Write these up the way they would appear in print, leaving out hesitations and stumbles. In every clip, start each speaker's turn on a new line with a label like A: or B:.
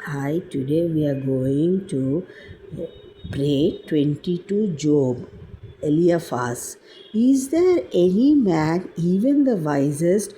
A: Hi, today we are going to pray 22 Job. Eliphaz. Is there any man, even the wisest,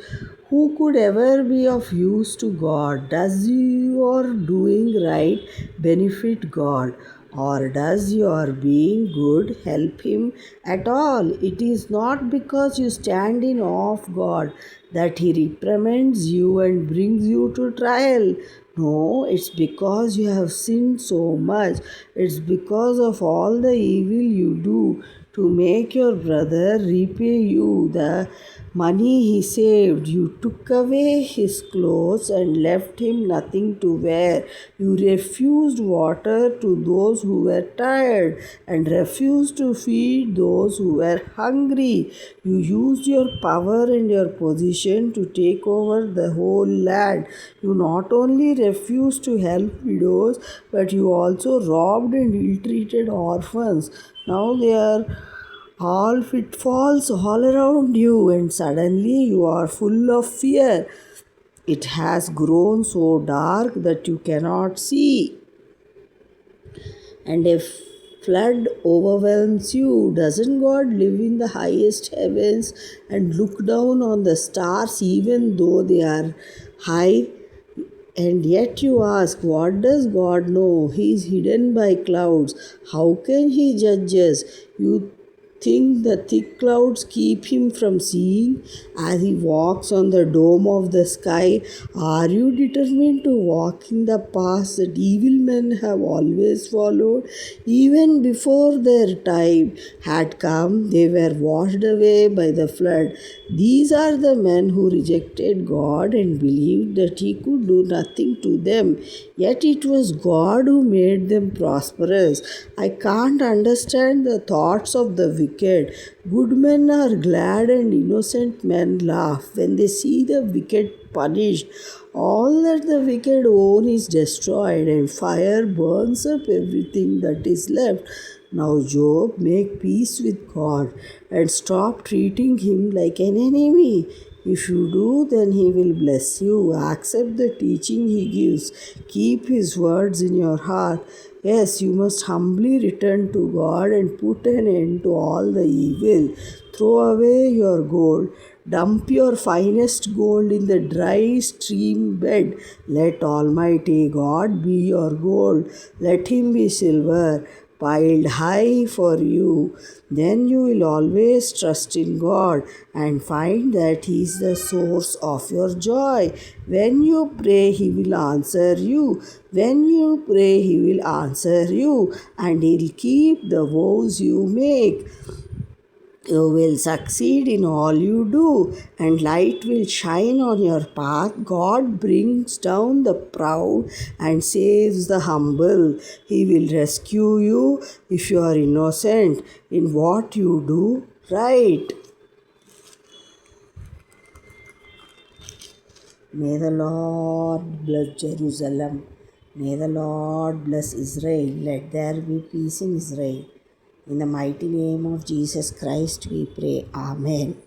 A: who could ever be of use to God? Does your doing right benefit God? Or does your being good help him at all? It is not because you stand in awe of God that he reprimands you and brings you to trial. No, it's because you have sinned so much. It's because of all the evil you do to make your brother repay you the money he saved. You took away his clothes and left him nothing to wear. You refused water to those who were tired and refused to feed those who were hungry. You used your power and your position to take over the whole land. You not only refused to help widows, but you also robbed and ill treated orphans. Now they are all pitfalls all around you, and suddenly you are full of fear. It has grown so dark that you cannot see, and if flood overwhelms you, doesn't God live in the highest heavens and look down on the stars even though they are high? And yet you ask, what does God know? He is hidden by clouds. How can he judge us? You think the thick clouds keep him from seeing as he walks on the dome of the sky? Are you determined to walk in the paths that evil men have always followed? Even before their time had come, they were washed away by the flood. These are the men who rejected God and believed that He could do nothing to them. Yet it was God who made them prosperous. I can't understand the thoughts of the wicked. Good men are glad and innocent men laugh when they see the wicked punished. All that the wicked own is destroyed, and fire burns up everything that is left. Now, Job, make peace with God and stop treating him like an enemy. If you do, then he will bless you. Accept the teaching he gives. Keep his words in your heart. Yes, you must humbly return to God and put an end to all the evil. Throw away your gold. Dump your finest gold in the dry stream bed. Let Almighty God be your gold. Let Him be silver, piled high for you. Then you will always trust in God and find that He is the source of your joy. When you pray, He will answer you. When you pray, He will answer you, and He'll keep the vows you make. You will succeed in all you do, and light will shine on your path. God brings down the proud and saves the humble. He will rescue you if you are innocent in what you do right. May the Lord bless Jerusalem. May the Lord bless Israel. Let there be peace in Israel. In the mighty name of Jesus Christ, we pray. Amen.